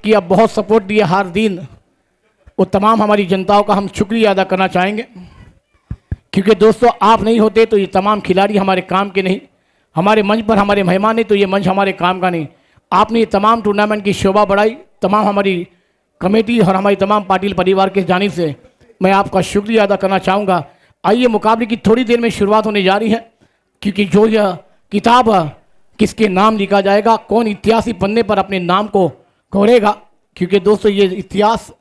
KIA, बहुत support दिया हर दिन, वो तमाम हमारी जनताओं का हम शुक्रिया अदा करना चाहेंगे। क्योंकि दोस्तों आप नहीं होते तो ये तमाम खिलाड़ी हमारे काम के नहीं, हमारे मंच पर हमारे मेहमान नहीं तो ये मंच हमारे काम का नहीं। आपने ये तमाम टूर्नामेंट की शोभा बढ़ाई, तमाम हमारी कमेटी और हमारी तमाम पाटिल परिवार के जानिब से मैं आपका शुक्रिया अदा करना चाहूँगा। आइए मुकाबले की थोड़ी देर में शुरुआत होने जा रही है, क्योंकि जो यह किताब किसके नाम लिखा जाएगा, कौन इतिहासी पन्ने पर अपने नाम को घोड़ेगा, क्योंकि दोस्तों ये इतिहास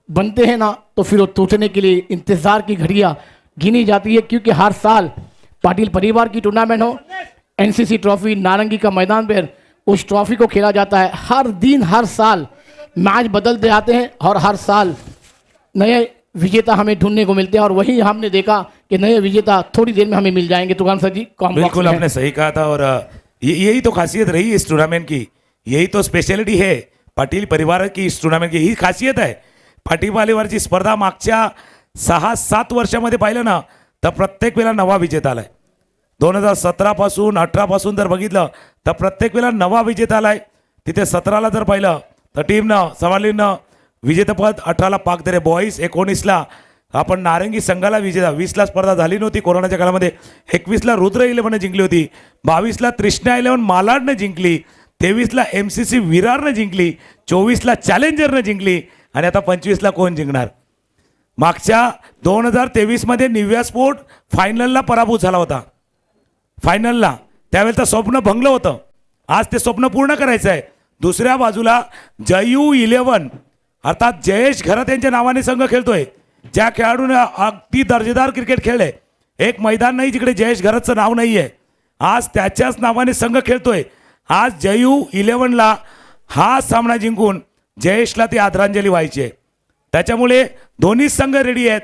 बनते हैं ना तो फिर वो टूटने के लिए इंतज़ार की घड़ियाँ गिनी जाती है। क्योंकि हर साल पाटिल परिवार की टूर्नामेंट हो, एनसीसी ट्रॉफी, नारंगी का मैदान पर उस ट्रॉफी को खेला जाता है। हर दिन हर साल मैच बदलते आते हैं और हर साल नए विजेता हमें ढूंढने को मिलते हैं, और वही हमने देखा कि नए विजेता थोड़ी देर में हमें मिल जाएंगे। तुगान सर जी, बिल्कुल आपने सही कहा था, और यही तो खासियत रही इस टूर्नामेंट की, यही तो स्पेशलिटी है पाटील परिवार की। इस टूर्नामेंट की ही खासियत आहे। पाटील परिवारची स्पर्धा मागच्या 6-7 वर्षामध्ये पाहिलं ना तर प्रत्येक वेळेला नवा विजेता आलाय। 2017 पासून 18 पासून जर बघितलं तर प्रत्येक वेळेला नवा विजेता आलाय। तिथे 17ला जर पाहिलं तर टीमनं सवालीनं विजेतेपद, 18ला पाकदरे बॉईज, 19ला आपण नारंगी संघाला विजेता, 20ला स्पर्धा झाली नव्हती कोरोनाच्या काळामध्ये, 21ला रुद्र 11ने जिंकली होती, 22ला तृष्णा 11 मालाडने जिंकली, 23ला MCC विरारने जिंकली, 24ला चॅलेंजरने जिंकली, आणि आता 25ला कोण जिंकणार। मागच्या 2023 मध्ये निव्या स्पोर्ट फायनलला पराभूत झाला होता, फायनलला त्यावेळेचं स्वप्न भंगलं होतं, आज ते स्वप्न पूर्ण करायचं आहे। दुसऱ्या बाजूला जयू 11 अर्थात जयेश घरत यांच्या नावाने संघ खेळतोय, ज्या खेळाडूने अगदी दर्जेदार क्रिकेट खेळले। एक मैदान नाही जिकडे जयेश घरतचं नाव नाही आहे, आज त्याच्याच नावाने संघ खेळतोय। आज जयू 11ला हा सामना जिंकून जयेशला ती आदरांजली व्हायची आहे, त्याच्यामुळे दोन्ही संघ रेडी आहेत।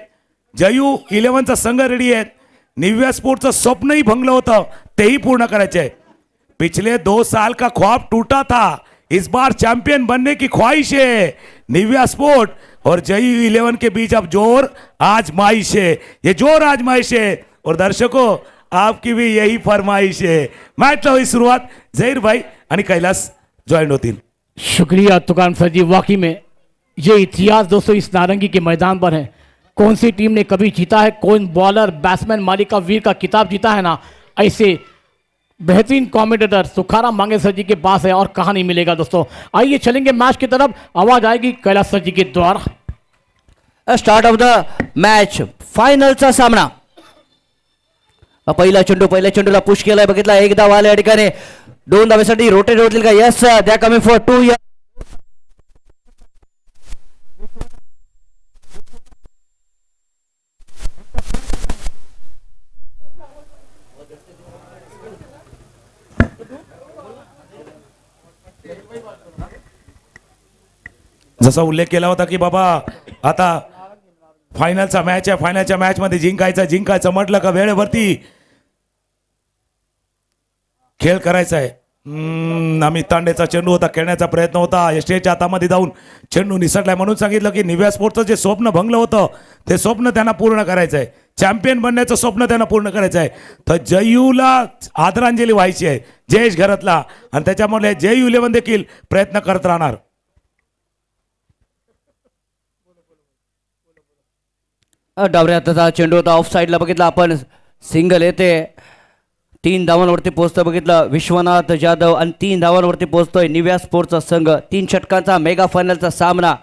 जयू 11चा संघ रेडी आहेत, निव्या स्पोर्टचं स्वप्नही भंगलं होतं तेही पूर्ण करायचे आहे। पिछले 2 साल का ख्वाब टूटा था, इस बार चैंपियन बनने की ख्वाहिश है। निव्या स्पोर्ट और जयू 11 के बीच अब जोर आजमाइश है, ये जोर आजमाइश है, और दर्शकों आपकी भी यही फरमाइश है। मैचला हुई शुरुआत, जहीर भाई आणि कैलास जॉइन होतील। शुक्रिया तुकान सर जी, वाकई में ये इतिहास दोस्तों इस नारंगी के मैदान पर है। कौन सी टीम ने कभी जीता है, कौन बॉलर बैट्समैन मालिका वीर का खिताब जीता है ना, ऐसे बेहतरीन कमेंटेटर सुखाराम मांगे सर जी के पास है और कहाँ नहीं मिलेगा। दोस्तों आइए चलेंगे मैच की तरफ, आवाज आएगी कैलाश सर जी के द्वारा। स्टार्ट ऑफ द मॅच, फायनलचा सामना। पहिला चेंडूला पुश केलाय, बघितला एक धाव आल्या ठिकाणी, 2 धावेसाठी रोटेट होतील का? Yes, they are coming for 2। जसा उल्लेख केला होता की बाबा आता फायनलचा मॅच आहे, फायनलच्या मॅच मध्ये जिंकायचं म्हटलं का वेळेवरती खेळ करायचा आहे। आम्ही तांडेचा चेंडू होता, खेळण्याचा प्रयत्न होता, यशच्या हातामध्ये जाऊन चेंडू निसटलाय, म्हणून सांगितलं की निव्या स्पोर्टचं जे स्वप्न भंगलं होतं ते स्वप्न त्यांना पूर्ण करायचं आहे, चॅम्पियन बनण्याचं स्वप्न त्यांना पूर्ण करायचं आहे। तर जयूला आदरांजली व्हायची आहे, जयेश घरतला, आणि त्याच्यामुळे जयू 11 देखील प्रयत्न करत राहणार। डावऱ्या हाताचा चेंडू होता, ऑफ साईडला बघितला आपण, सिंगल येते, 3 धावांवरती पोहोचतो बघितलं विश्वनाथ जाधव, आणि 3 धावांवरती पोहोचतोय निव्या स्पोर्टचा संघ। 3 षटकांचा मेगा फायनलचा सामना,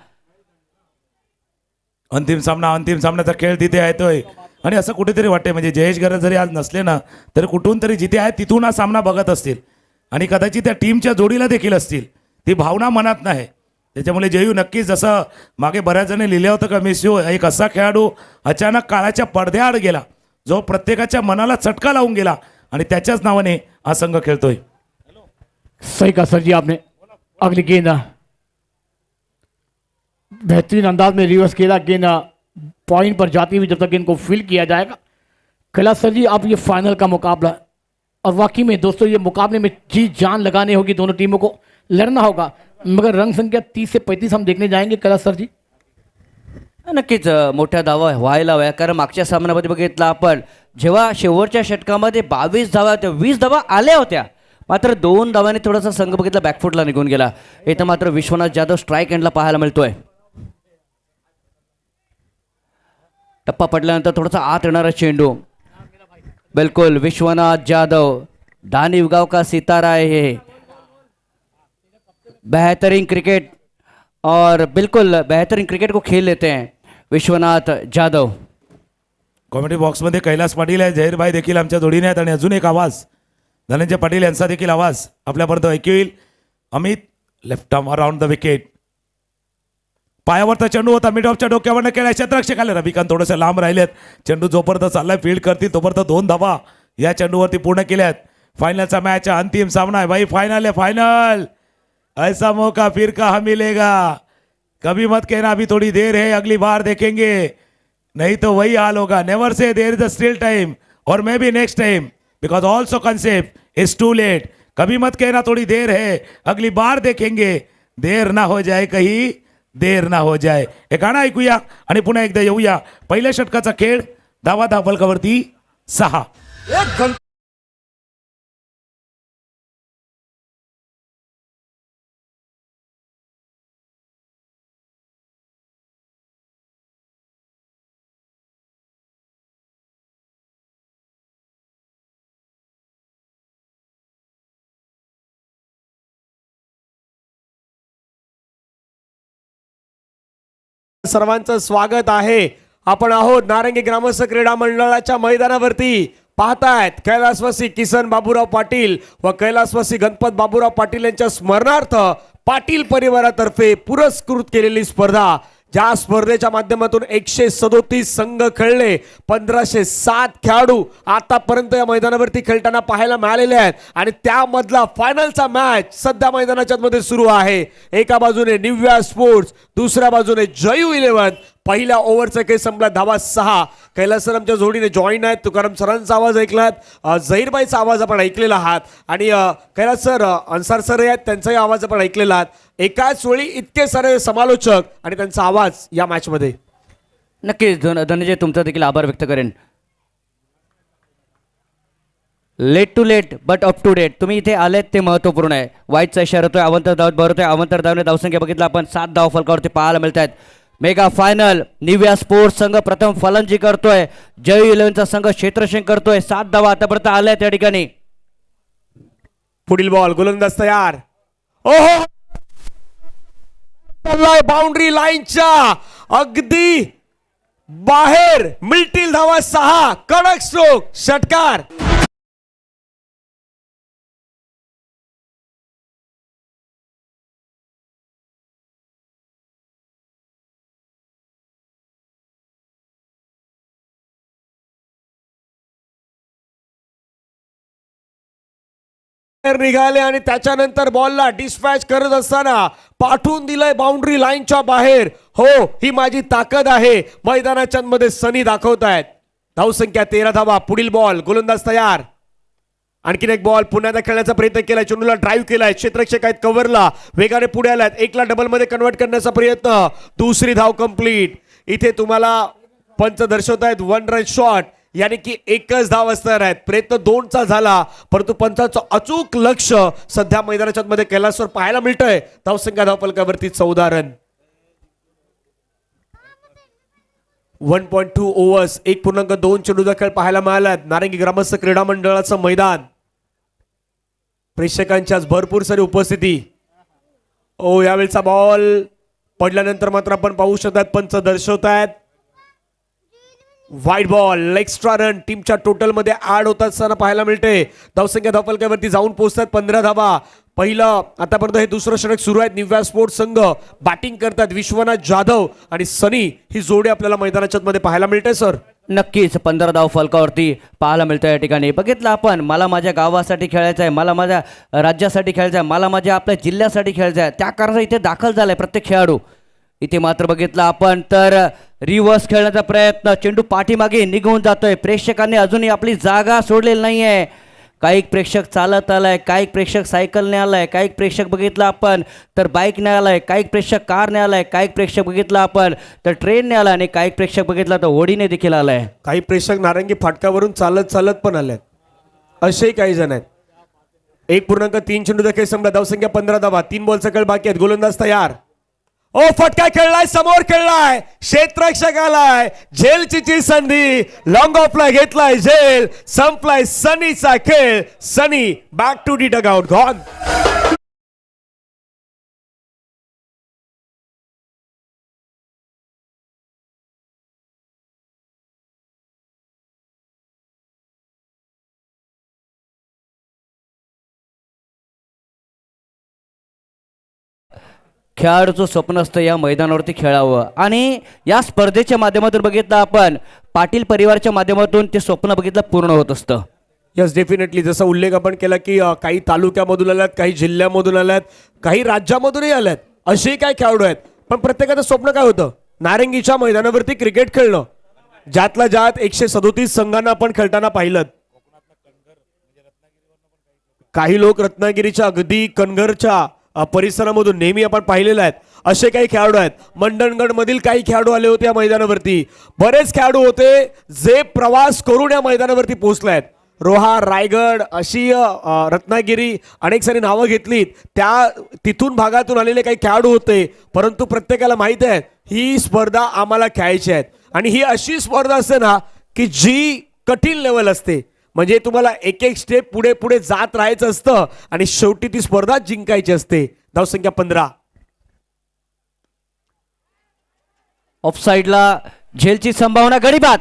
अंतिम सामन्याचा खेळ तिथे येतोय, आणि असं कुठेतरी वाटतंय म्हणजे जयेश घरत जरी आज नसले ना तरी कुठून तरी जिथे आहे तिथून हा सामना बघत असतील, आणि कदाचित त्या टीमच्या जोडीला देखील असतील, ती भावना मनात नाही। त्याच्यामुळे जयू नक्कीच, जसं मागे बऱ्याच जण लिहिले होतं का मिस्यू, एक असा खेळाडू अचानक काळाच्या पडद्याआड गेला जो प्रत्येकाच्या मनाला चटका लावून गेला, आणि त्याच्याच नावाने हा संघ खेळतोय। सही कहा सर जी आपने, अगली गेंद बेहतरीन अंदाज में रिवर्स किया, गेंद पॉइंट पर जाती हुई जब तक गेंद को फील किया जाएगा। कैलाश सर जी अब ये फाइनल का मुकाबला है, और वाकई में दोस्तों ये मुकाबले में जी जान लगाने होगी, दोनों टीमों को लड़ना होगा, मगर रंग संख्या 30 से 35 हम देखने जाएंगे कैलाश सर जी। नक्कीच मोठ्या धावा व्हायला हव्या, कारण मागच्या सामन्यामध्ये बघितलं आपण, जेव्हा शेवटच्या षटकामध्ये 22 धावा, 20 धावा आल्या होत्या, मात्र 2 धावांनी थोडासा संघ बघितला बॅकफुटला निघून गेला. इथं मात्र विश्वनाथ जाधव स्ट्राईक एंडला पाहायला मिळतोय. टप्पा पडल्यानंतर थोडासा आत येणारा चेंडू, बिल्कुल विश्वनाथ जाधव दानिव गांव का सितारा है ये, बेहतरीन क्रिकेट और बिल्कुल बेहतरीन क्रिकेट को खेल लेते हैं विश्वनाथ जाधव. कॉमेडी बॉक्समध्ये कैलास पाटील आहे, झहीरभाई देखील आमच्या जोडीने आहेत आणि अजून एक आवाज धनंजय पाटील यांचा देखील आवाज आपल्यापर्यंत ऐकू येईल. Amit left arm around the wicket, पायावरचा चेंडू होता, मिड ऑफच्या डोक्यावरनं केला, क्षेत्ररक्षक आले, रविकांत थोडेसे लांब राहिलेत. चेंडू जोपर्यंत चाललाय फील्ड करतील तोपर्यंत 2 धावा या चेंडूवरती पूर्ण केल्यात. फायनलचा मॅच अंतिम सामना है भाई, फाइनल है फाइनल. ऐसा मौका फिर कहाँ मिलेगा, कभी मत कहना अभी थोड़ी देर है, अगली बार देखेंगे, नहीं तो वही हाल होगा. नेवर से देर इज स्टिल टाइम और may be next time because also concept is too late. कभी मत कहना थोड़ी देर है, अगली बार देखेंगे, देर ना हो जाए कहीं, देर ना हो जाए. हे गाणं ऐकूया आणि पुन्हा एकदा येऊया. पहिल्या षटकाचा खेळ, धावा धावफलकावरती 6. सर्वांचं स्वागत आहे. आपण आहोत नारंगी ग्रामस्थ क्रीडा मंडळाच्या मैदानावरती. पाहतायत कैलासवासी किसन बाबूराव पाटील व कैलासवासी गणपत बाबूराव पाटील यांच्या स्मरणार्थ पाटील परिवारातर्फे पुरस्कृत केलेली स्पर्धा. ज्या स्पर्धेच्या माध्यमातून 137 संघ खेळले, 1507 खेळाडू आतापर्यंत या मैदानावरती खेळताना पाहायला मिळालेले आहेत आणि त्यामधला फायनलचा मॅच सध्या मैदानाच्या मध्ये सुरू आहे. एका बाजूने निव्या स्पोर्ट्स, दुसऱ्या बाजूने जयू 11. पहिल्या ओव्हरचा खेळ संपला, धावा 6. कैलास सर आमच्या जोडीने जॉईन आहेत. तुकाराम सरांचा आवाज ऐकलात, झहीरबाईचा आवाज आपण ऐकलेला आहात आणि कैलास सर अन्सार सर आहेत, त्यांचाही आवाज आपण ऐकलेला आहात. एकाच वेळी इतके सारे समालोचक आणि त्यांचा आवाज या मॅच मध्ये. नक्कीच धनंजय, तुमचा देखील आभार व्यक्त करेन. Late to late but up to date, तुम्ही इथे आलेत ते महत्त्वपूर्ण आहे. वाईटचा इशारा होतोय, अवंतर धावत भरतोय, अवंतर धावने धावसंख्या बघितला आपण 7 धाव फलकावरती पाहायला मिळत आहेत. मेगा फायनल निव्या स्पोर्ट्स संघ प्रथम फलंदाजी करतोय, जयू 11चा संघ क्षेत्ररक्षण करतोय. 7 धावा आतापर्यंत आल्या त्या ठिकाणी. पुढील बॉल, गोलंदाज तयार. ओहो, बाउंड्री लाईनच्या अगदी बाहेर मिळतील धावा 6. कडक स्ट्रोक, षटकार. निघाले आणि त्याच्यानंतर बॉलला डिस्पॅच करत असताना पाठवून दिलंय बाउंड्री लाईनच्या बाहेर. हो, ही माझी ताकद आहे, मैदानाच्या मध्ये सनी दाखवतायत. धावसंख्या 13 धावा. पुढील बॉल, गोलंदाज तयार. आणखीन एक बॉल, पुन्हा एकदा खेळण्याचा प्रयत्न केलाय, चेंडूला ड्राईव्ह केलाय, क्षेत्ररक्षक आहेत कव्हरला, वेगाने पुढे आलात, 1ला डबल मध्ये कन्वर्ट करण्याचा प्रयत्न. दुसरी धाव कंप्लीट. इथे तुम्हाला पंच दर्शवतायत 1 रन शॉट, यानी की एकच धाव असणार आहेत. प्रयत्न 2चा झाला, परंतु पंचाचं अचूक लक्ष सध्या मैदानाच्या मध्ये कैलासवर पाहायला मिळतंय. धावसंख्या धावफलकावरती 14 रन. 1.2 ओव्हर्स, 1.2 चेंडूचा खेळ पाहायला मिळाला. नारंगी ग्रामस्थ क्रीडा मंडळाचं मैदान, प्रेक्षकांची आज भरपूर सारी उपस्थिती. ओ, यावेळचा बॉल पडल्यानंतर मात्र आपण पाहू शकतात पंच दर्शवतायत वाईड बॉल. एक्स्ट्रा रन टीमच्या टोटल मध्ये ऍड होत असताना पाहायला मिळते. धावसंख्या धावफलकावरती जाऊन पोहोचतात 15 धावा. पहिलं आतापर्यंत हे दुसरं षटक सुरू आहे. निव्या स्पोर्ट्स संघ बॅटिंग करतात. विश्वनाथ जाधव आणि सनी ही जोडी आपल्याला मैदानाच्या मध्ये पाहायला मिळते. सर नक्कीच 15 धाव फलकावरती पाहायला मिळतं या ठिकाणी. बघितलं आपण, मला माझ्या गावासाठी खेळायचं आहे, मला माझ्या राज्यासाठी खेळायचं आहे, मला माझ्या आपल्या जिल्ह्यासाठी खेळायचं आहे, त्या कारणाने इथे दाखल झालाय प्रत्येक खेळाडू. इथे मात्र बघितलं आपण तर रिव्हर्स खेळण्याचा प्रयत्न, चेंडू पाठीमागे निघून जातोय. प्रेक्षकांनी अजूनही आपली जागा सोडलेली नाहीये. काही प्रेक्षक चालत आलाय, काही प्रेक्षक सायकलने आलाय, काही प्रेक्षक बघितलं आपण तर बाईकने आलाय, काही प्रेक्षक कारने आलाय, काही प्रेक्षक बघितलं आपण तर ट्रेनने आलाय आणि काही प्रेक्षक बघितलं तर होडीने देखील आलाय. काही प्रेक्षक नारंगी फाटकावरून चालत चालत पण आलेत, असेही काही जण आहेत. 1.3 चेंडूचा खेळ संपला. धावसंख्या 15 धावा. 3 बॉलचा खेळ बाकी आहेत. गोलंदाज तयार. ओ फटका खेळलाय, समोर खेळलाय, क्षेत्ररक्षक आलाय, झेलची संधी, लॉंग ऑफला घेतलाय झेल, संपलाय सनीचा खेळ. Sunny back to the dugout gone. खेळाडूचं स्वप्न असतं या मैदानावरती खेळावं आणि या स्पर्धेच्या माध्यमातून बघितलं आपण पाटील परिवारच्या माध्यमातून ते स्वप्न बघितलं पूर्ण होत असतं. Yes definitely. जसा उल्लेख आपण केला की काही तालुक्यामधून आल्यात, काही जिल्ह्यामधून आल्यात, काही राज्यामधूनही आल्यात, असे काही खेळाडू आहेत. पण प्रत्येकाचं स्वप्न काय होतं? नारंगीच्या मैदानावरती क्रिकेट खेळणं. ज्यातल्या ज्यात 137 संघांना आपण खेळताना पाहिलं. काही लोक रत्नागिरीच्या अगदी कणघरच्या परिसरामधून नेहमी आपण पाहिलेले आहेत. असे काही खेळाडू आहेत. मंडणगड मधील काही खेळाडू आले होते या मैदानावरती. बरेच खेळाडू होते जे प्रवास करून या मैदानावरती पोहोचले आहेत. रोहा, रायगड अशी रत्नागिरी अनेक सारी नावं घेतलीत. त्या तिथून भागातून आलेले काही खेळाडू होते. परंतु प्रत्येकाला माहित आहे ही स्पर्धा आम्हाला खेळायची आहे आणि ही अशी स्पर्धा असते ना की जी कठीण लेवल असते. म्हणजे तुम्हाला एक एक स्टेप पुढे पुढे जात राहायचं असतं आणि शेवटी ती स्पर्धा जिंकायची असते. धावसंख्या 15. ऑफसाईडला झेलची संभावना गडीबात.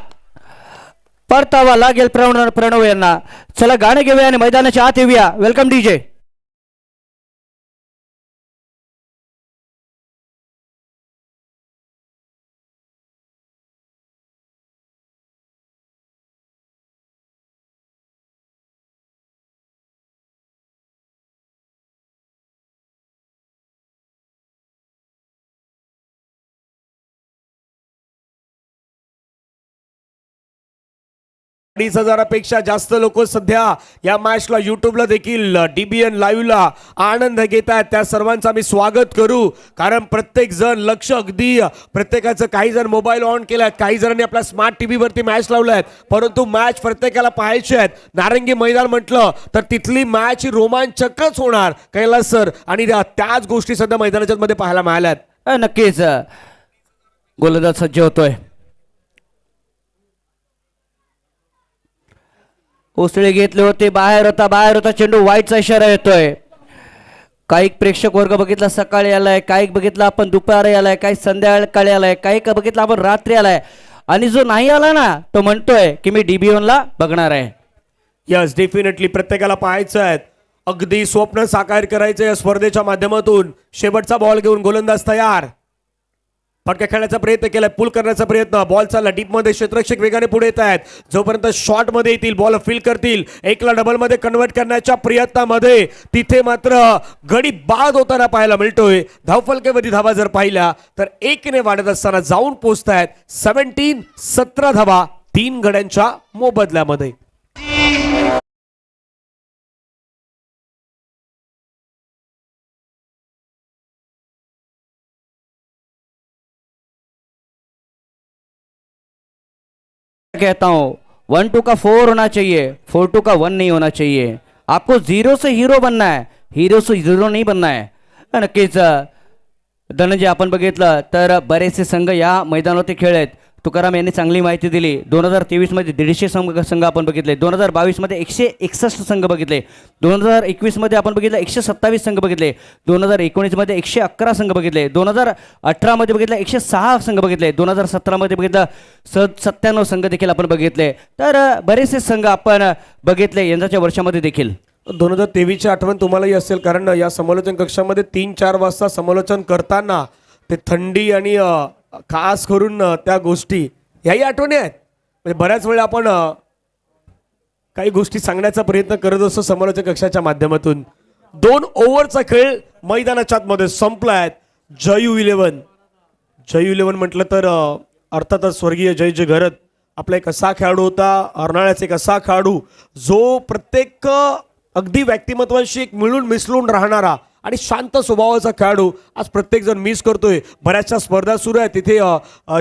परतावा लागेल प्रणव यांना. चला गाणं घेऊया आणि मैदानाच्या आत येऊया. Welcome DJ. अडीच हजारापेक्षा जास्त लोक सध्या या मॅचला युट्यूबला देखील DBN लाईव्हला आनंद घेत आहेत. त्या सर्वांचं आम्ही स्वागत करू. कारण प्रत्येक जण लक्ष अगदी प्रत्येकाचं, काही जण मोबाईल ऑन केलाय, काही जणांनी आपल्या स्मार्ट TV वरती मॅच लावलाय. परंतु मॅच प्रत्येकाला पाहायची आहेत. नारंगी मैदान म्हटलं तर तिथली मॅच ही रोमांचकच होणार कैलास सर. आणि त्याच गोष्टी सध्या मैदानाच्या मध्ये पाहायला मिळाल्यात. नक्कीच गोलंदाज सज्ज होतोय. उसळे घेतले होते, बाहेर होता चेंडू. वाईटचा इशारा येतोय. काही प्रेक्षक वर्ग बघितला सकाळी आलाय, काही बघितला आपण दुपारी आलाय, काही संध्याकाळी आलाय, काही बघितला आपण रात्री आलाय आणि जो नाही आला ना तो म्हणतोय की मी DBNला बघणार आहे. Yes definitely. प्रत्येकाला पाहायचं आहे. अगदी स्वप्न साकार करायचं या स्पर्धेच्या माध्यमातून. शेवटचा बॉल घेऊन गोलंदाज तयार. फटका खेळण्याचा प्रयत्न केलाय, पुल करण्याचा प्रयत्न. बॉल चालला डीप मध्ये. क्षेत्ररक्षक वेगाने पुढे येत आहेत. जोपर्यंत शॉट मध्ये येतील, बॉल फील करतील, एकला डबल मध्ये कन्वर्ट करण्याच्या प्रयत्नामध्ये तिथे मात्र गडी बाद होताना पाहायला मिळतोय. धावफलकेवरती धावा जर पाहिल्या तर 1ने वाढत असताना जाऊन पोहोचतायत 17 धावा 3 गड्यांच्या मोबदल्यामध्ये. कहता हूं 1-2 का 4 होना चाहिए, 4-2 का 1 नहीं होना चाहिए. आपको 0 से हीरो बनना है, हीरो से 0 नहीं बनना है. नक्कीच धनंजय आपण बघितलं तर बरेचसे संघ या मैदानावरती खेळ आहेत. तुकाराम यांनी चांगली माहिती दिली. 2023 मध्ये 150 संघ आपण बघितले. 2022 मध्ये 161 संघ बघितले. 2021 मध्ये आपण बघितलं 127 संघ बघितले. 2019 मध्ये 111 संघ बघितले. 2018 मध्ये बघितलं 106 संघ बघितले. 2017 मध्ये बघितलं 97 संघ देखील आपण बघितले. तर बरेचसे संघ आपण बघितले यंदाच्या वर्षामध्ये देखील. 2023ची आठवण तुम्हालाही असेल, कारण या समालोचन कक्षामध्ये 3-4 वाजता समालोचन करताना ते थंडी आणि खास करून त्या गोष्टी ह्याही आठवणी आहेत. म्हणजे बऱ्याच वेळा आपण काही गोष्टी सांगण्याचा प्रयत्न करत असतो समालोचन कक्षाच्या माध्यमातून. 2 ओव्हरचा खेळ मैदानाच्या आतमध्ये संपलाय. जयू 11 म्हटलं तर अर्थातच स्वर्गीय जय घरत आपला एक असा खेळाडू होता, अर्नाळ्याचा एक असा खेळाडू जो प्रत्येक अगदी व्यक्तिमत्वाशी एक मिळून मिसळून राहणारा आणि शांत स्वभावाचा खेळाडू आज प्रत्येक जण मिस करतोय. बऱ्याचशा स्पर्धा सुरू आहेत तिथे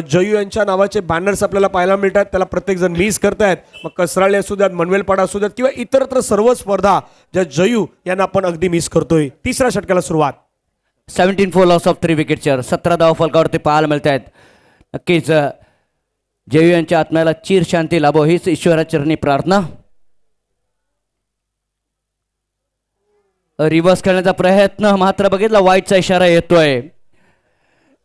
जयू यांच्या नावाचे बॅनर्स आपल्याला पाहायला मिळतात, त्याला प्रत्येक जण मिस करतायत. मग कसराळे असू द्यात, मनवेलपाडा असू द्यात किंवा इतरत्र सर्व स्पर्धा ज्या जयू यांना आपण अगदी मिस करतोय. तिसऱ्या षटकाला सुरुवात. 17 फॉर लॉस ऑफ 3 विकेटच्या 17 धावा फलकावरती पाहायला मिळत आहेत. नक्कीच जयू यांच्या आत्म्याला चिर शांती लाभो हीच ईश्वराचरणी प्रार्थना. रिव्हर्स खेळण्याचा प्रयत्न मात्र बघितला, वाईटचा इशारा येतोय.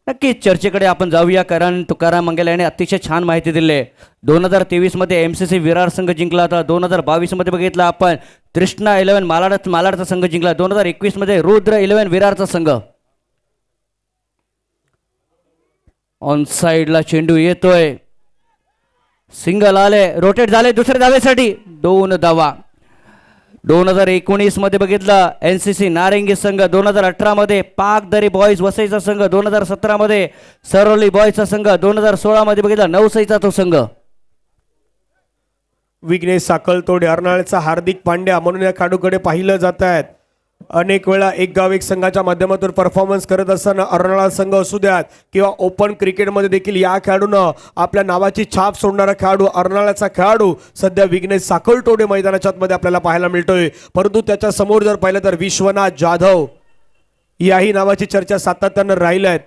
नक्कीच चर्चेकडे आपण जाऊया, कारण तुकाराम मंगेला याने अतिशय छान माहिती दिली आहे. 2023 मध्ये MCC विरार संघ जिंकला होता. 2022 मध्ये बघितला आपण तृष्णा 11 मालाडचा संघ जिंकला. 2021 मध्ये रुद्र 11 विरारचा संघ. ऑन साइडला चेंडू येतोय, सिंगल आले, रोटेट झाले दुसऱ्या धावेसाठी 2 धावा. 2019 मध्ये बघितलं NCC नारंगी संघ, 2018 मध्ये पाकदरी बॉईज वसईचा संघ, 2017 मध्ये सरवली बॉईजचा संघ, 2016 मध्ये बघितला नवसईचा तो संघ. विघ्नेश साकलतोडे, अर्नाळ्याचा हार्दिक पांड्या म्हणून या खेळाडूकडे पाहिलं जात आहेत. अनेक वेळा एक गाव एक संघाच्या माध्यमातून परफॉर्मन्स करत असताना अर्नाळा संघ असू द्यात किंवा ओपन क्रिकेटमध्ये देखील या खेळाडूनं आपल्या नावाची छाप सोडणारा खेळाडू, अर्नाळ्याचा खेळाडू सध्या विघ्नेश साकलतोडे मैदानाच्या आतमध्ये आपल्याला पाहायला मिळतोय. परंतु त्याच्या समोर जर पाहिलं तर विश्वनाथ जाधव याही नावाची चर्चा सातत्यानं राहिल्या आहेत.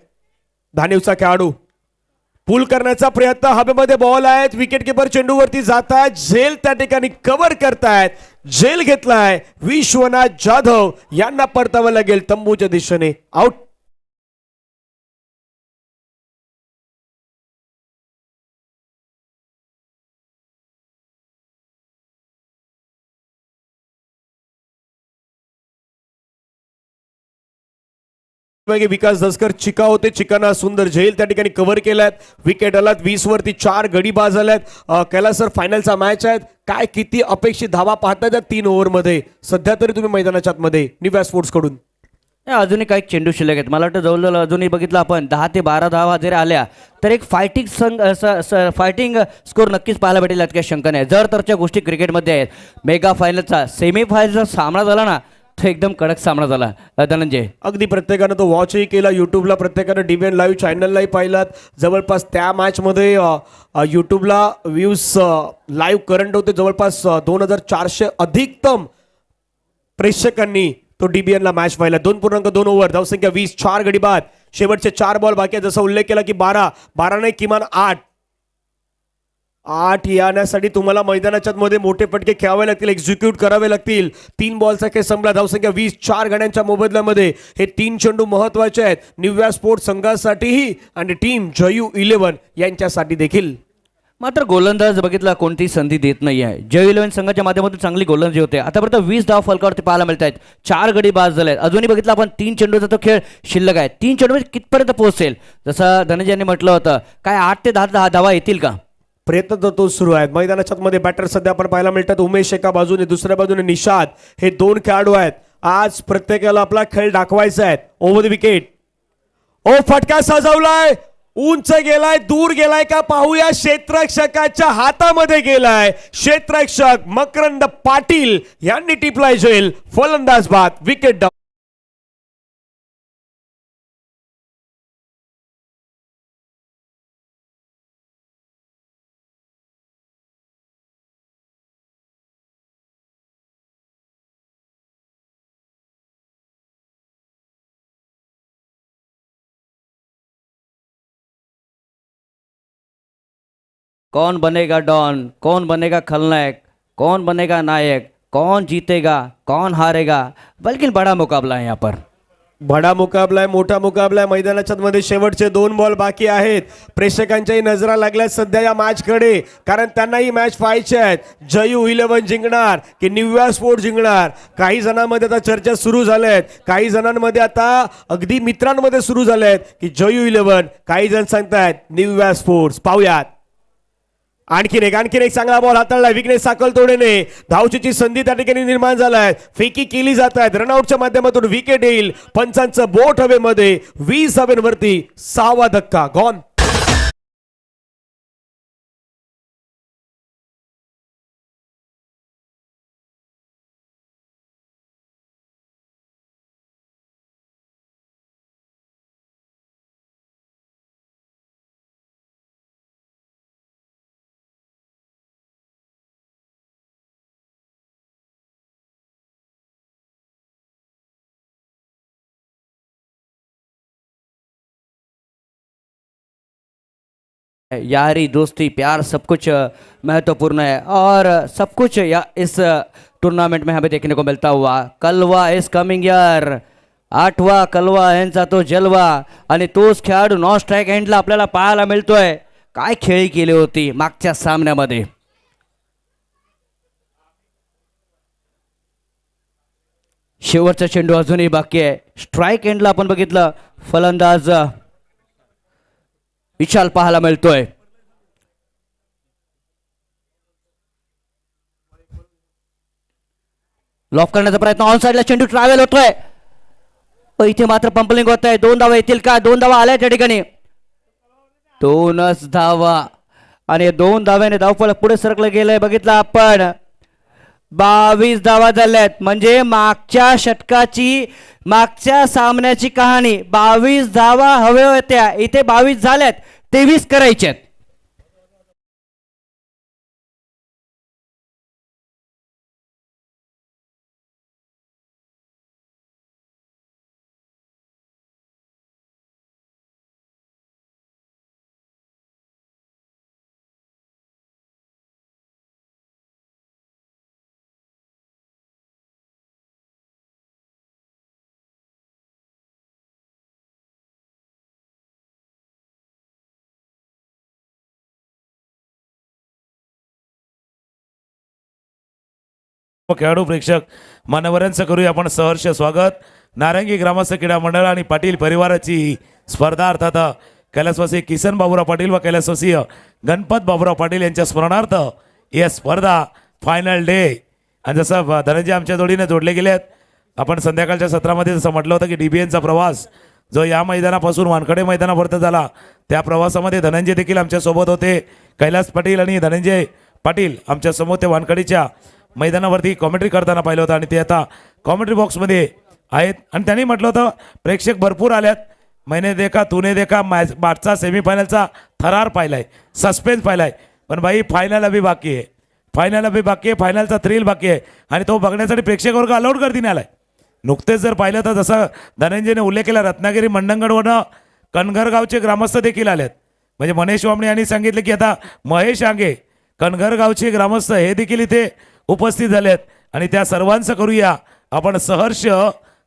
धानिवचा खेळाडू पुल करण्याचा प्रयत्न, हवेमध्ये बॉल आहेत, विकेट किपर चेंडूवरती जात आहेत, झेल त्या ठिकाणी कव्हर करतायत, झेल घेतलाय. विश्वनाथ जाधव यांना परतावं लागेल तंबूच्या दिशेने. आउट. विकास दसकर चिका होते, चिकाना सुंदर झेल त्या ठिकाणी कव्हर केलाय. विकेट आलात 20 वरती 4 गडी बाद झाल्यात. कैलास सर फायनलचा मॅच आहे, काय किती अपेक्षित धावा पाहताय त्या 3 ओव्हरमध्ये सध्या तरी तुम्ही मैदानाच्या आतमध्ये निव्या स्पोर्ट्स कडून? अजूनही काही चेंडू शिल्लक आहेत. मला वाटतं जवळजवळ अजूनही बघितलं आपण 10 ते 12 धावा जरी आल्या तर एक फायटिंग स्कोर नक्कीच पाहायला भेटेल, यात काही शंका नाही. जर तरच्या गोष्टी क्रिकेटमध्ये आहेत. मेगा फायनलचा सेमीफायनलचा सामना झाला ना, तो एकदम कडक सामना झाला. धनंजय, अगदी प्रत्येकानं तो वॉचही केला, युट्यूबला प्रत्येकानं DBN लाईव्ह चॅनललाही पाहिलात. जवळपास त्या मॅचमध्ये यूट्यूबला व्ह्यूज लाईव्ह करंट होते जवळपास 2400 अधिकतम प्रेक्षकांनी तो DBN ला मॅच पाहिला. 2.2 ओव्हर, धावसंख्या 20, 4 गडी बाद, शेवटचे 4 बॉल बाकी आहेत. जसा उल्लेख केला की 12 नाही किमान 8 येण्यासाठी तुम्हाला मैदानाच्या मध्ये मोठे फटके खेळावे लागतील, एक्झिक्यूट करावे लागतील. 3 बॉलचा खेळ संपला, धावसंख्या 20, 4 गड्यांच्या मोबदल्यामध्ये हे 3 चेंडू महत्वाचे आहेत निव्या स्पोर्ट्स संघासाठीही आणि टीम जयू 11 यांच्यासाठी देखील. मात्र गोलंदाज बघितला कोणतीही संधी देत नाही आहे. जय 11 संघाच्या माध्यमातून चांगली गोलंदाजी होते. आतापर्यंत 20 धावा फलकावरती पाहायला मिळत आहेत, 4 गडी बाद झाले आहेत. अजूनही बघितलं आपण 3 चेंडूचा तो खेळ शिल्लक आहे. 3 चेंडू कितपर्यंत पोहोचेल, जसं धनंजयांनी म्हटलं होतं, काय 8 ते 10 धावा येतील का? प्रयत्न तर तो सुरू आहेत. मैदानाच्या मध्ये बॅटर सध्या आपण पाहायला मिळतात. उमेश एका बाजूने, दुसऱ्या बाजूने निषाद, हे 2 खेळाडू आहेत. आज प्रत्येकाला आपला खेळ दाखवायचा आहे. ओव्हर द विकेट, ओ फटका सजवलाय, उंच गेलाय, दूर गेलाय का पाहूया. क्षेत्ररक्षकाच्या हातामध्ये गेलाय. क्षेत्ररक्षक मकरंद पाटील यांनी टिपलाय झेल. फलंदाज बाद, विकेट. कौन बनेगा डॉन, कौन बनेगा खलनायक, कौन बनेगा नायक, कौन जीतेगा, कौन हारेगा, बल्कि बड़ा मुकाबला है यहाँ पर. बडा मुकाबला आहे, मोठा मुकाबला आहे. मैदानाच्या मध्ये शेवटचे 2 बॉल बाकी आहेत. प्रेक्षकांच्याही नजरा लागल्या सध्या या मॅचकडे, कारण त्यांनाही मॅच पाहायचे आहेत. जयू 11 जिंकणार की निव्या स्पोर्ट जिंकणार? काही जणांमध्ये आता चर्चा सुरू झाल्या आहेत, काही जणांमध्ये आता अगदी मित्रांमध्ये सुरू झाल्या आहेत की जयू 11, काही जण सांगतायत निव्या स्पोर्ट्स. पाहूयात. आणखीन एक चांगला बॉल हाताळलाय विघ्नेश साकलतोडेने. धावचीची संधी त्या ठिकाणी निर्माण झालाय. फेकी केली जात आहेत. रनआउटच्या माध्यमातून विकेट येईल. पंचांचं बोट हवेमध्ये, 20 धावांवरती 6वा धक्का गॉन. यारी दोस्ती प्यार सब कुछ महत्वपूर्ण है और सब कुछ इस टूर्नामेंट में हमें देखने को मिलता हुआ. कलवा इज कमिंग यार. 8वा कलवा यांचा तो जलवा आणि तोच खेळाडू नॉन स्ट्राईक एंडला आपल्याला पाहायला मिळतोय. काय खेळी केली होती मागच्या सामन्यामध्ये. शेवटचा चेंडू अजूनही बाकी आहे. स्ट्राईक एंडला आपण बघितलं फलंदाज विशाल पाहायला मिळतोय. लॉक करण्याचा प्रयत्न ऑन साइडला चेंडू ट्रॅव्हल होतोय. इथे मात्र पंपलिंग होत आहे. 2 धावा येतील का? 2 धावा आल्या त्या ठिकाणी. 2च धावा आणि 2 धाव्याने धावफलक पुढे सरकलं गेलंय. बघितलं आपण 22 धावा झाल्यात. म्हणजे मागच्या षटकाची मागच्या सामन्याची कहाणी 22 धावा हव्या होत्या. इथे 22 झाल्यात. 23 करायच्यात. खेळाडू प्रेक्षक मान्यवरांचं करूया आपण सहर्ष स्वागत. नारंगी ग्रामस्थ क्रीडा मंडळ आणि पाटील परिवाराची स्पर्धा अर्थात कैलासवासी किसन बाबूराव पाटील व कैलासवासी गणपत बाबूराव पाटील यांच्या स्मरणार्थ या स्पर्धा फायनल डे. आणि जसं धनंजय आमच्या जोडीने जोडले गेले आहेत. आपण संध्याकाळच्या सत्रामध्ये जसं म्हटलं होतं की DBNचा प्रवास जो या मैदानापासून वानखडे मैदानापर्यंत झाला त्या प्रवासामध्ये धनंजय देखील आमच्यासोबत होते. कैलास पाटील आणि धनंजय पाटील आमच्यासमोर ते वानखडीच्या मैदानावरती कॉमेंट्री करताना पाहिलं होतं आणि ते आता कॉमेंट्री बॉक्समध्ये आहेत. आणि त्यांनी म्हटलं होतं प्रेक्षक भरपूर आल्यात. मैंने देखा तूने देखा मागचा सेमीफायनलचा थरार पाहिलाय, सस्पेन्स पाहिलाय. पण भाई फायनल अभी बाकी आहे. फायनल अभी बाकी आहे. फायनलचा थ्रिल बाकी आहे आणि तो बघण्यासाठी प्रेक्षक वर्ग अलाउड गर्दीने आलाय. नुकतेच जर पाहिलं तर जसं धनंजयने उल्लेख केला रत्नागिरी मंडणगडवरनं कणघर गावचे ग्रामस्थ देखील आलेत. म्हणजे मनेश वामणे यांनी सांगितलं की आता महेश आंगे कणघर गावचे ग्रामस्थ हे देखील इथे उपस्थित झालेत आणि त्या सर्वांचं करूया आपण सहर्ष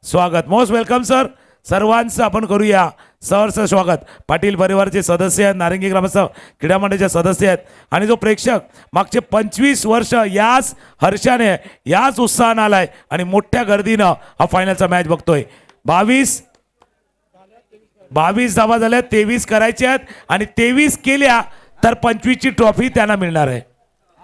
स्वागत. Most welcome sir. सर्वांचं आपण करूया सहर्ष स्वागत. पाटील परिवारचे सदस्य आहेत, नारंगी ग्रामस्थ क्रीडा मंडळाचे सदस्य आहेत आणि जो प्रेक्षक मागचे 25 वर्ष याच हर्षाने याच उत्साहाने आलाय आणि मोठ्या गर्दीनं हा फायनलचा मॅच बघतोय. 22 धावा झाल्या. 23 करायच्या आहेत आणि 23 केल्या तर 25ची ट्रॉफी त्यांना मिळणार आहे.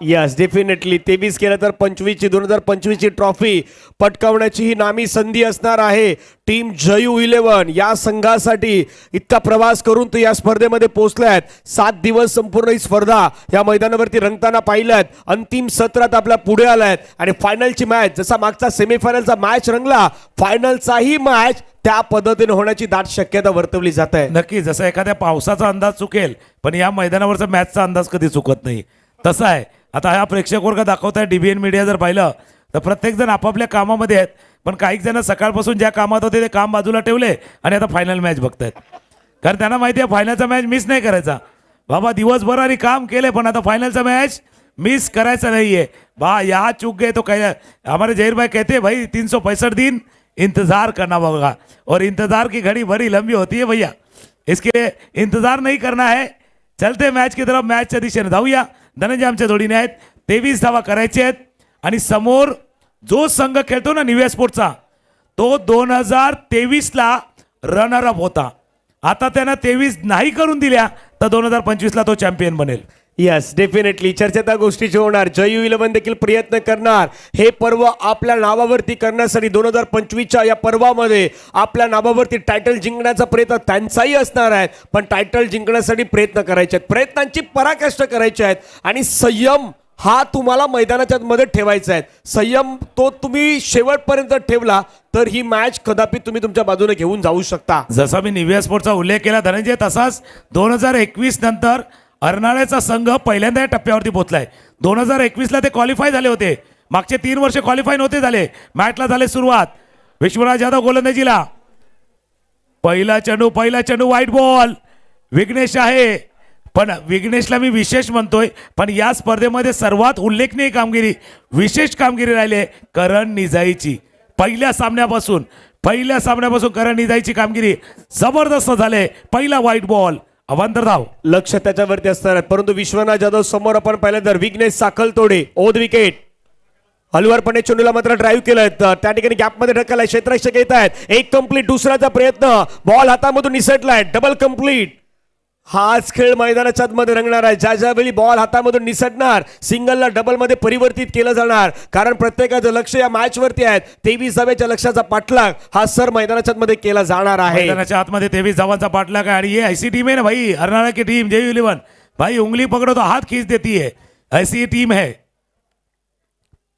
यस डेफिनेटली 23 केलं तर 25ची 2025ची ट्रॉफी पटकावण्याची ही नामी संधी असणार आहे. टीम जयू 11 या संघासाठी इतका प्रवास करून तो या स्पर्धेमध्ये पोहोचल्यात. 7 दिवस संपूर्ण ही स्पर्धा या मैदानावरती रंगताना पाहिल्यात. अंतिम सत्रात आपल्या पुढे आलायत आणि फायनलची मॅच जसा मागचा सेमीफायनलचा मॅच रंगला फायनलचाही मॅच त्या पद्धतीने होण्याची दाट शक्यता वर्तवली जात आहे. नक्की जसं एखाद्या पावसाचा अंदाज चुकेल पण या मैदानावरचा मॅचचा अंदाज कधी चुकत नाही तसा आहे. आता हा प्रेक्षक वर्ग दाखवत आहे DBN मीडिया जर पाहिलं तर प्रत्येकजण आपापल्या कामामध्ये आहेत. पण काही जण सकाळपासून ज्या कामात होते ते काम बाजूला ठेवले आणि आता फायनल मॅच बघतायत. कारण त्यांना माहिती आहे फायनलचा मॅच मिस नाही करायचा. बाबा दिवसभर आणि काम केले पण आता फायनलचा मॅच मिस करायचा नहीं है. बा यहाँ चूक गए तो कह हमारे जहीर भाई कहते हैं भाई 365 दिन इंतज़ार करना होगा और इंतज़ार की घड़ी बड़ी लंबी होती है भैया. इसके इंतज़ार नहीं करना है. चलते मैच की तरफ मॅचच्या दिशेने धावूया. धनंजय आमच्या जोडीने आहेत. 23 धावा करायचे आहेत आणि समोर जो संघ खेळतो ना निव्या स्पोर्टचा तो 2023ला रनर अप होता. आता त्यांना 23 नाही करून दिल्या तर 2025ला तो चॅम्पियन बनेल. यस डेफिनेटली चर्चा त्या गोष्टीची होणार. जयू 11 देखील प्रयत्न करणार हे पर्व आपल्या नावावरती करण्यासाठी. 2025च्या या पर्वामध्ये आपल्या नावावरती टायटल जिंकण्याचा प्रयत्न त्यांचाही असणार आहे. पण टायटल जिंकण्यासाठी प्रयत्न करायचे आहेत, प्रयत्नांची पराकाष्ठा करायची आहेत आणि संयम हा तुम्हाला मैदानाच्या मध्ये ठेवायचा आहे. संयम तो तुम्ही शेवटपर्यंत ठेवला तर ही मॅच कदापि तुम्ही तुमच्या बाजूने घेऊन जाऊ शकता. जसा मी निव्या स्पोर्टचा उल्लेख केला धनंजय तसाच 2021 नंतर अर्नाळ्याचा संघ पहिल्यांदा या टप्प्यावरती पोहोचलाय. 2021ला ते क्वालिफाय झाले होते. मागचे 3 वर्ष क्वालिफाय नव्हते झाले. मॅचला झाले सुरुवात. विश्वराज जाधव गोलंदाजीला. पहिला चेंडू व्हाईट बॉल. विघ्नेश आहे पण विघ्नेशला मी विशेष म्हणतोय, पण या स्पर्धेमध्ये सर्वात उल्लेखनीय कामगिरी, विशेष कामगिरी राहिली आहे करण निजाईची. पहिल्या सामन्यापासून करण निजाईची कामगिरी जबरदस्त झाले. पहिला व्हाईट बॉल, अवांतर धाव. लक्ष त्याच्यावरती असणार आहे. परंतु विश्वनाथ जाधव समोर आपण पाहिलं तर विघ्नेश साखलतोडे ओद विकेट. हलवारपणे चेंडूला मात्र ड्राईव्ह केलं, त्या ठिकाणी गॅप मध्ये ढकललाय. क्षेत्ररक्षक येत आहेत. एक कंप्लीट, दुसऱ्याचा प्रयत्न, बॉल हातामधून निसटलाय. Double complete. हाच खेळ मैदानाच्या मध्ये रंगणार आहे. ज्या ज्यावेळी बॉल हातामधून निसटणार, सिंगलला डबल मध्ये परिवर्तित केलं जाणार. कारण प्रत्येकाचं लक्ष या मॅच वरती आहे. 23 धावेच्या लक्ष्याचा पाठलाग हा सर मैदानाच्या मध्ये केला जाणार आहे. मैदानाच्या आतमध्ये 23 धावांचा पाठलाग आहे. आणि ये ऐसी टीम है ना भाई, हरियाणा की टीम JU11 भाई, उंगली पकड़ो तो हाथ खींच देती है, ऐसी टीम है.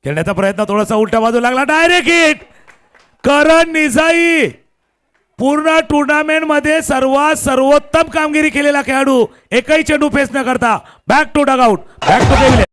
खेळण्याचा प्रयत्न थोडासा उलटा बाजू लागला. Direct hit. करण निजाई पूर्ण टुर्नामेंट मध्ये सर्वोत्तम कामगिरी केलेला खेळाडू, एकही चेंडू फेस न करता back to dugout, back to pavilion.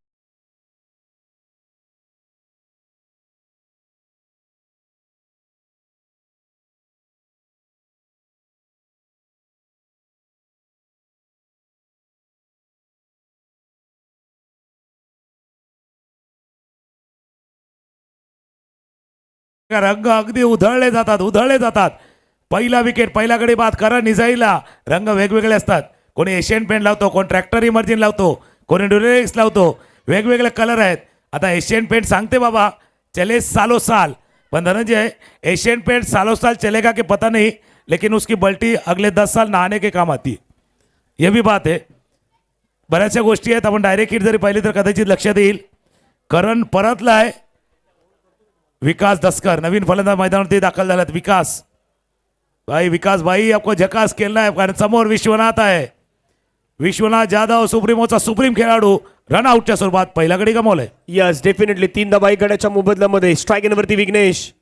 रंग अगदी उधळले जातात. पहिला विकेट, पहिला गडी बाद करण निजाईला. रंग वेगवेगळे असतात. कोणी एशियन पेंट लावतो, कोण ट्रॅक्टर इमर्जिन लावतो, कोणी ड्युरेक्स लावतो. वेगवेगळे कलर आहेत. आता एशियन पेंट सांगते बाबा चले सालो साल, पण धनंजय एशियन पेंट सालो साल चलेगा कि पता नहीं, लेकिन उसकी बल्टी अगले 10 साल नहाने के काम आती. ये भी बात है. बऱ्याचशा गोष्टी आहेत. आपण डायरेक्ट हिट जरी पाहिली तर कदाचित लक्षात येईल. करण परतलाय. विकास दस्कर नवीन फलंदाज मैदानावरती दाखल झालात. विकास भाई आपको झकास खेळना है, कारण समोर विश्वनाथ आहे. विश्वनाथ जाधव सुप्रीमोचा सुप्रीम खेळाडू रनआउटच्या स्वरूपात पहिला गडी गमावलाय. यस डेफिनेटली 3 धावा गड्याच्या मोबदल्यामध्ये. स्ट्राईक वरती विघ्नेश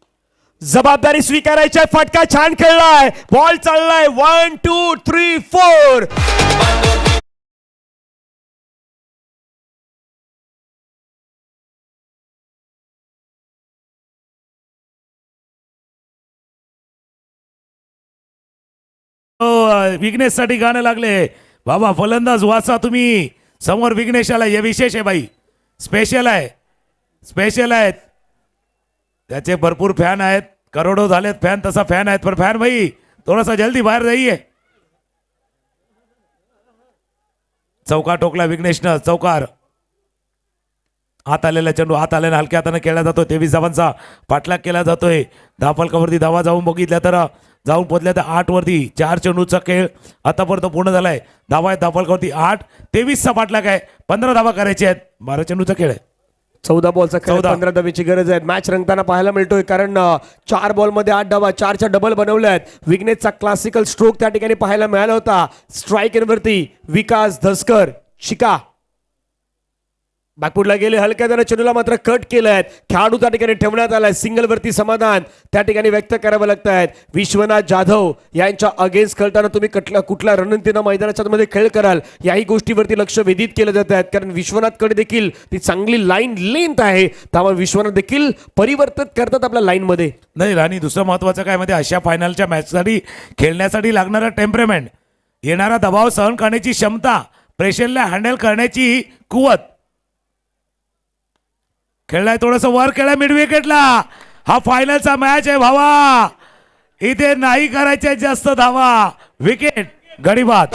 जबाबदारी स्वीकारायची. फटका छान खेळलाय. बॉल चाललाय 1 2 3 4. विघ्नेश साठी गाणं लागले. बाबा फलंदाज वाचा तुम्ही, समोर विघ्नेश आला. हे विशेष आहे भाई, स्पेशल आहेत. त्याचे भरपूर फॅन आहेत, करोडो झालेत फॅन. तसा फॅन आहेत, पण फॅन भाई थोडासा जल्दी बाहेर जाईये. चौकार टोकला विघ्नेशनं. चौकार. आत आलेला चेंडू आत आल्यानं हलक्या हाताने केला जातो. 23 धावांचा पाठलाग केला जातोय. धावफलकावरती धावा जाऊन बघितल्या तर जाऊन पोहोचल्या तर 8 वरती. 4 चेंडूचा खेळ आतापर्यंत पूर्ण झालाय. धावा आहेत धावफलकावरती 8. 23चा पाठलाग आहे. 15 धावा करायचे आहेत. 12 चेंडूचा खेळ आहे. 14 बॉलचा खेळ, 14. 15 धावेची गरज आहे. मॅच रंगताना पाहायला मिळतोय, कारण 4 बॉल मध्ये 8 धावा, 4च्या डबल बनवल्या आहेत. विघ्नेशचा क्लासिकल स्ट्रोक त्या ठिकाणी पाहायला मिळाला होता. स्ट्राईक वरती विकास दस्कर शिका बॅकफुटला गेले. हलक्या त्यानं चेंडूला मात्र कट केलंय. खेळाडू त्या ठिकाणी ठेवण्यात आलाय. सिंगल वरती समाधान त्या ठिकाणी व्यक्त करावं लागत आहेत. विश्वनाथ जाधव यांच्या अगेन्स्ट खेळताना तुम्ही कुठल्या रणनीतीनं मैदानाच्या मध्ये खेळ कराल, याही गोष्टीवरती लक्ष वेधित केलं जात आहेत. कारण विश्वनाथकडे देखील ती चांगली लाईन लेंथ आहे, त्यामुळे विश्वनाथ देखील परिवर्तित करतात आपल्या लाईन मध्ये. नाही, आणि दुसरं महत्वाचं काय म्हणजे अशा फायनलच्या मॅचसाठी खेळण्यासाठी लागणारा टेम्परमेंट, येणारा दबाव सहन करण्याची क्षमता, प्रेशरला हँडल करण्याची कुवत. खेळलाय थोडंसं वर केलाय मिड विकेटला. हा फायनलचा मॅच आहे भावा, इथे नाही करायचे जास्त धावा. विकेट, गडी बाद.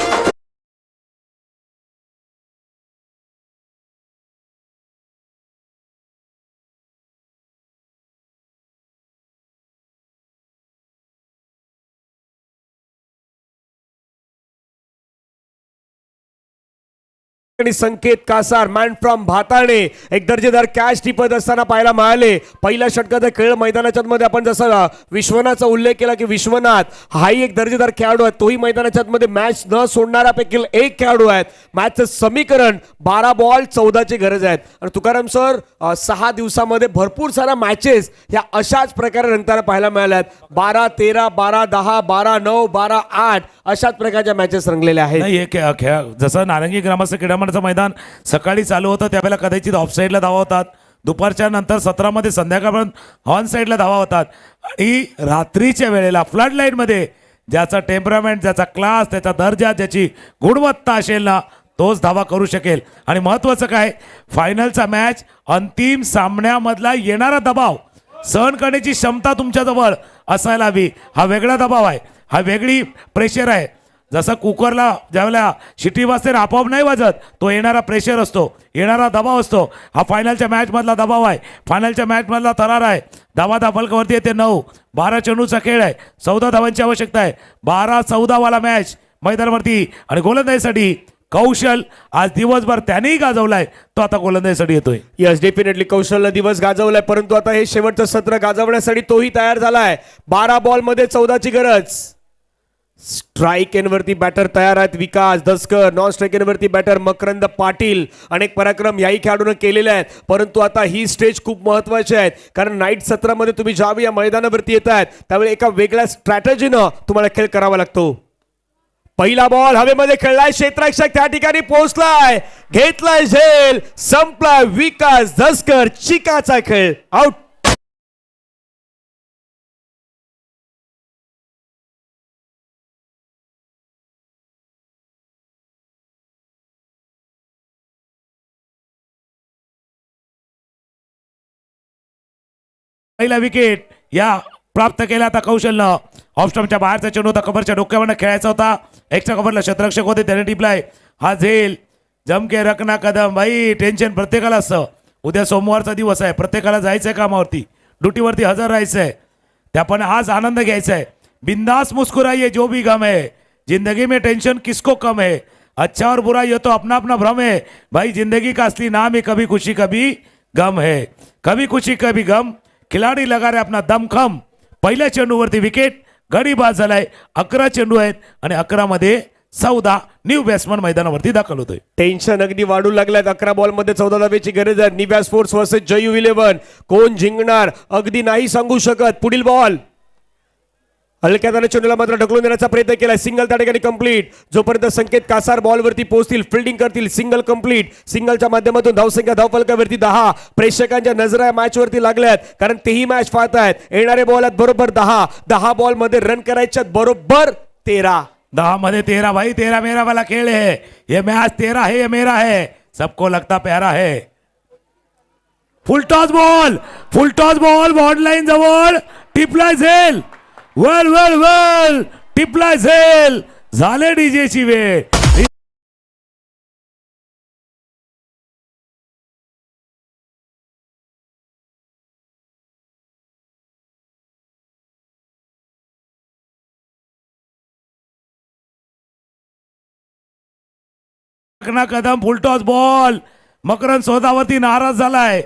आणि संकेत कासार मॅन फ्रॉम भाताणे एक दर्जेदार कॅच टिपत असताना पाहायला मिळाले. पहिल्या षटकाचा खेळ मैदानाच्या मध्ये आपण जसा विश्वनाथचा उल्लेख केला की विश्वनाथ हाही एक दर्जेदार खेळाडू आहे, तोही मैदानाच्या मध्ये मॅच न सोडणाऱ्यापैकी एक खेळाडू आहेत. मॅचचं समीकरण 12 बॉल 14ची गरज आहे. आणि तुकाराम सर 6 दिवसामध्ये भरपूर साऱ्या मॅचेस ह्या अशाच प्रकारे रंगताना पाहायला मिळाल्या आहेत. 12 13 12 10 12 9 12 8 अशाच प्रकारच्या मॅचेस रंगलेल्या आहेत. नाही, हे जसं नारंगी ग्रामस्थ क्रीडा मैदान सकाळी चालू होतं त्यावेळेला कदाचित ऑफ साईडला धावा होतात, दुपारच्या नंतर 17 मध्ये संध्याकाळपर्यंत ऑन साईडला धावा होतात. आणि रात्रीच्या वेळेला फ्लड लाईट मध्ये ज्याचा टेम्परामेंट, ज्याचा क्लास, त्याचा दर्जा, ज्याची गुणवत्ता असेल ना, तोच धावा करू शकेल. आणि महत्वाचं काय, फायनलचा मॅच अंतिम सामन्यामधला येणारा दबाव सहन करण्याची क्षमता तुमच्याजवळ असायला हवी. हा वेगळा दबाव आहे, हा वेगळी प्रेशर आहे. जसं कुकरला ज्यावेळेला शिटी वाजते ना आपोआप नाही वाजत, तो येणारा प्रेशर असतो, येणारा दबाव असतो. हा फायनलच्या मॅचमधला दबाव आहे, फायनलच्या मॅचमधला तरार आहे. धावा फलकावरती येते 9. 12 चेंडूचा खेळ आहे, 14 धावांची आवश्यकता आहे. 12-14 वाला मॅच मैदानावरती. आणि गोलंदाजीसाठी कौशल आज दिवसभर त्यानेही गाजवलाय, तो आता गोलंदाजीसाठी येतोय. यस, डेफिनेटली कौशलला दिवस गाजवलाय, परंतु आता हे शेवटचं सत्र गाजवण्यासाठी तोही तयार झालाय. 12 बॉल मध्ये 14ची गरज. स्ट्राईक एनवरती बॅटर तयार आहेत विकास दसकर, नॉन स्ट्राईक एनवरती बॅटर मकरंद पाटील. अनेक पराक्रम याही खेळाडूंना केलेले आहेत, परंतु आता ही स्टेज खूप महत्वाची आहे, कारण नाईट सत्रामध्ये तुम्ही ज्यावेळी या मैदानावरती येत आहेत त्यावेळी एका वेगळ्या स्ट्रॅटेजीनं तुम्हाला खेळ करावा लागतो. पहिला बॉल हवेमध्ये खेळलाय, क्षेत्ररक्षक त्या ठिकाणी पोहोचलाय, घेतलाय झेल, संपलाय. विकास दसकर, चिकाचा खेळ, आउट. पहिला विकेट या प्राप्त केला आता कौशलनं. ऑफस्टम्पच्या बाहेरचा चेंडू होता, कव्हरच्या डोक्यावरनं खेळायचा होता. एक्स्ट्रा कव्हरला क्षेत्ररक्षक होते, त्याने टिपलाय. हा झेल जमके रखना कदम. भाई टेन्शन प्रत्येकाला असतं, उद्या सोमवारचा दिवस आहे, प्रत्येकाला जायचंय कामावरती, ड्युटीवरती हजर राहायचंय. त्या पण आज आनंद घ्यायचा है. बिंदास मुस्कुराइए जो भी गम है, जिंदगी में टेंशन किसको कम है, अच्छा और बुरा ये तो अपना अपना भ्रम है. भाई जिंदगी का असली नाम है कभी खुशी कभी गम है, कभी खुशी कभी गम. खिलाडी लगा रहे अपना दमखम. पहिल्या चेंडूवरती विकेट, गडी बाद झालाय. 11 चेंडू आहेत आणि 11 मध्ये 14 न्यू बॅट्समन मैदानावरती दाखल होतोय. टेन्शन अगदी वाढू लागल्यात. 11 बॉल मध्ये 14 धावेची गरज आहे. निव्या स्पोर्ट्स वर्सेस जयू 11. कोण जिंकणार अगदी नाही सांगू शकत. पुढील बॉल हलक्या त्याने चेंडूला मात्र ढकलून देण्याचा प्रयत्न केला. सिंगल त्या ठिकाणी कंप्लीट. जोपर्यंत संकेत कासार बॉलवरती पोहोचतील, फिल्डिंग करतील, सिंगल कंप्लीट. सिंगलच्या माध्यमातून धावसंख्या धावफलकावरती 10. प्रेक्षकांच्या नजरा मॅच वरती लागल्यात, कारण तेही मॅच पाहतायत. येणारे बॉल आहेत बरोबर 10. 10 बॉल मध्ये रन करायच्यात बरोबर 13. 10 मध्ये 13. भाई 13 मेरा वाला खेल है, ये मैच 13 है, ये मेरा है, सबको लगता प्यारा है. Full toss ball border line जवळ टिपला झेल. वेल वेल वेल टिपला झेल. झाले डीजेची वेळ. Kadam full toss ball. Makarand सोदावरती नाराज झालाय.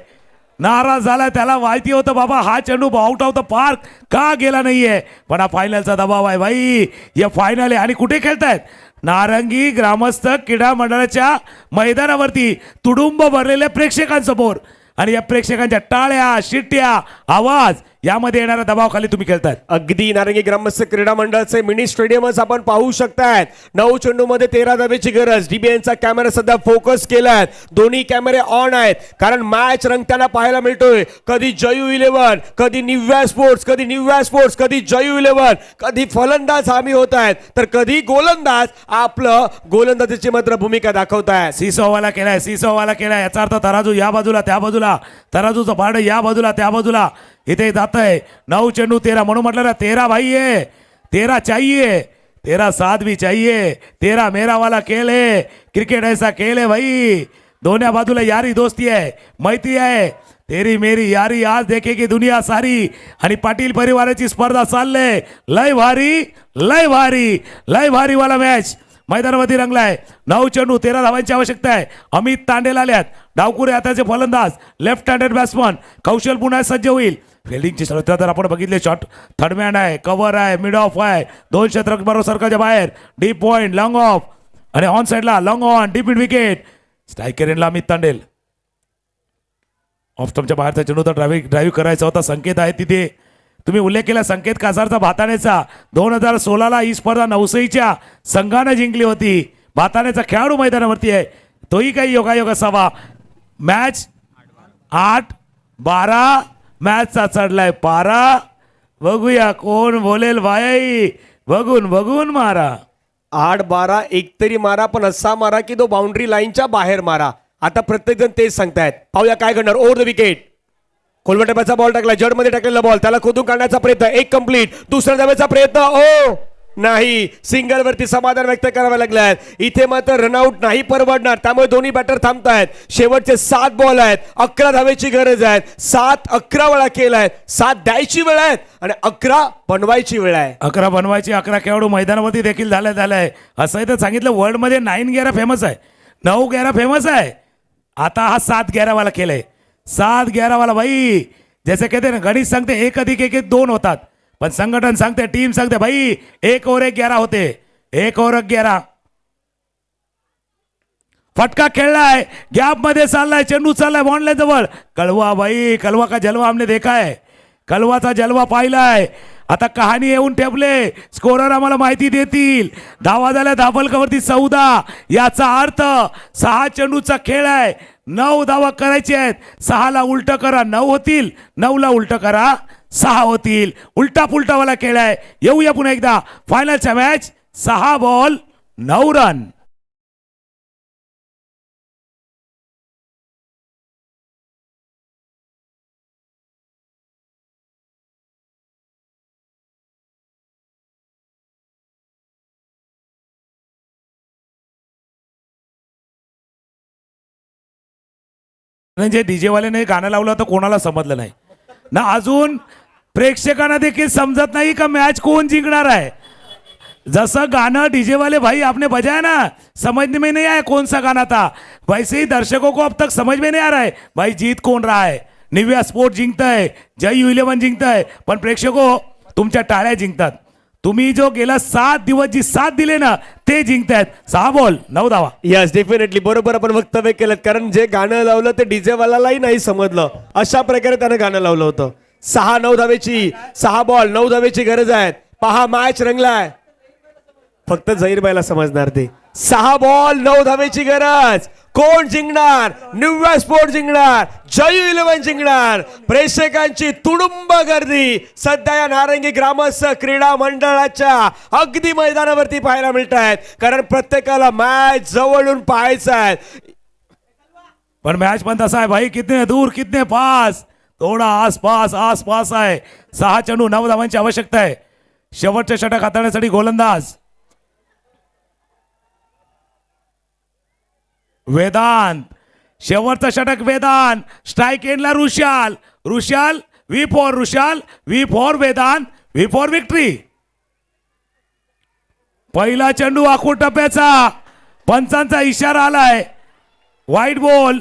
त्याला माहिती होतं बाबा हा चेंडू आउट ऑफ द पार्क का गेला नाहीये, पण हा फायनलचा दबाव आहे भाई. हे फायनल आहे. आणि कुठे खेळतायत? नारंगी ग्रामस्थ क्रीडा मंडळाच्या मैदानावरती तुडुंब भरलेल्या प्रेक्षकांसमोर. आणि या प्रेक्षकांच्या टाळ्या, शिट्ट्या, आवाज यामध्ये येणाऱ्या दबावाखाली तुम्ही खेळताय. अगदी नारंगी ग्रामस्थ क्रीडा मंडळाचे मिनी स्टेडियमच आपण पाहू शकताय. 9 चेंडू मध्ये 13 धावेची गरज. डीबीएनचा कॅमेरा सध्या फोकस केलाय. दोन्ही कॅमेरे ऑन आहेत, कारण मॅच रंगताना पाहायला मिळतोय. कधी जयू 11, कधी निव्या स्पोर्ट्स, कधी जयू 11, कधी फलंदाज हमी होत आहेत, तर कधी गोलंदाज आपलं गोलंदाजीची मात्र भूमिका दाखवतायत. सीसोवाला केलाय. याचा अर्थ तराजू या बाजूला त्या बाजूला, तराजूचं भाडं या बाजूला त्या बाजूला. इथे जात आहे. 9 चेंडू 13. म्हणून म्हटलं ना 13 भाई है, 13 चाहिए, 13 साथ भी चाहिए. 13 मेरा वाला खेल है, क्रिकेट ऐसा खेल है भाई. दोन्ही बाजूला यारी दोस्ती आहे, मैत्री आहे. तेरी मेरी यारी आज देखेगी दुनिया सारी. आणि पाटील परिवाराची स्पर्धा चालले. लय भारी वाला मॅच मैदानावरती रंगलाय. 9 चेंडू 13 धावांची आवश्यकता आहे. अमित तांडेल आल्यात. डावकुरे हाताचे फलंदाज, लेफ्ट हँडेड बॅट्समन. कौशल पुन्हा सज्ज होईल. फिल्डिंगची शर्यत जर आपण बघितले, शॉट थर्डमॅन आहे, कव्हर आहे, मिड ऑफ आहे, 2 क्षेत्ररक्षक बरोबर सर्कलच्या बाहेर, डीप पॉइंट, लॉंग ऑफ आणि ऑन साइडला long on, deep mid wicket. Striker एंडला अमित तांडेल. ऑफ स्टंपच्या बाहेरचा चेंडू तर ड्राईव्ह करायचा होता. संकेत आहे तिथे, तुम्ही उल्लेख केला संकेत कासारचा भातानेचा. 2016ला ही स्पर्धा नवसईच्या संघाने जिंकली होती. भातानेचा खेळाडू मैदानावरती आहे, तोही काही योगायोग असावा. मॅच 8-12 मॅचचा चढलाय पारा. बघूया कोण बोलेल भाई, बघून मारा. 8-12 एक तरी मारा, पण असा मारा की तो बाउंड्री लाईनच्या बाहेर मारा. आता प्रत्येक जण तेच सांगतायत. पाहूया काय करणार. ओव्हर द विकेट, खोलवर टप्प्याचा बॉल टाकला, जडमध्ये टाकलेला बॉल, त्याला खोदून काढण्याचा प्रयत्न, एक कंप्लीट. दुसऱ्या धावेचा प्रयत्न, ओ नाही, सिंगल वरती समाधान व्यक्त करावं लागलं. इथे मात्र रनआउट नाही परवडणार, त्यामुळे दोन्ही बॅटर थांबतायत. शेवटचे 7 बॉल आहेत, 11 धावेची गरज आहे. 7-11 वेळा केलाय, 7 द्यायची वेळ आहे आणि 11 बनवायची वेळ आहे. 11 बनवायची, 11 खेळाडू मैदानावरती देखील झालंय. असंही तर सांगितलं वर्ल्ड मध्ये 9-11 फेमस आहे, 9-11 फेमस आहे. आता हा 7-11 वाला केलंय. 7-11 वाला भाई, जैसे कहते ना गणित सांगते 1+1=2 होतात, पण संघटन सांगते, टीम सांगते भाई 1/11 होते. 1/11 फटका खेळलाय, गॅप मध्ये चाललाय, चेंडू चाललाय बॉन्डला जवळ. कळवा भाई, कलवा का जलवा हमने देखा है, कलवाचा जलवा पाहिलाय. आता कहाणी येऊन ठेवले, स्कोरर आम्हाला माहिती देतील. धावा झाल्या धाबलकावरती 14, याचा अर्थ 6 चेंडूचा खेळ आहे. 9 धावा करायचे आहेत. 6ला उलट करा 9 होतील, 9ला उलट करा 6 होतील. उलटा पुलटावाला खेळ आहे. येऊया पुन्हा एकदा फायनलच्या मॅच. 6 ball 9 run. जे डीजे वाल्याने गाणं लावलं होतं कोणाला समजलं नाही ना, अजून प्रेक्षकांना देखील समजत नाही का मॅच कोण जिंकणार आहे. जसं गाणं डीजे वाले भाई आपने बजाया ना, समझने में नहीं आया कौन सा गाना था, वैसे ही दर्शकों को अब तक समझ में नहीं आ रहा है भाई जीत कौन रहा है. निव्या स्पोर्ट जिंकता है, जय 11 जिंकता है, पण प्रेक्षको तुमच्या टाळ्या जिंकतात. तुम्ही जो गेला 7 दिवस जी साथ दिले ना ते जिंकतायत. 6 बॉल 9 धावा. यस, डेफिनेटली बरोबर आपण वक्तव्य केलं, कारण जे गाणं लावलं ते डीजे वालालाही नाही समजलं. अशा प्रकारे त्यानं गाणं लावलं होतं. 6-9 धावेची, 6 बॉल 9 धावेची गरज आहे. पहा मॅच रंगलाय, फक्त झहीरबाईला समजणार ते. 6 बॉल 9 धावेची गरज. कोण जिंकणार? निव्या स्पोर्ट जिंकणार, जय 11 जिंकणार. प्रेक्षकांची तुडुंब गर्दी सध्या या नारंगी ग्रामस्थ क्रीडा मंडळाच्या अगदी मैदानावरती पाहायला मिळत आहेत, कारण प्रत्येकाला मॅच जवळून पाहायचा आहे. पण मॅच पण तसा आहे भाई, कितने दूर कितने पास, थोडा आसपास आसपास आहे. 6 चेंडू 9 धावांची आवश्यकता आहे. शेवटचे षटक हाताळण्यासाठी गोलंदाज वेदांत. शेवटचं षटक वेदांत. स्ट्राइक एंडला Rushal. Rushal V for Rushal, V for Vedant, V for victory. पहिला चेंडू आखूड टप्प्याचा, पंचांचा इशारा आलाय. व्हाईट बॉल,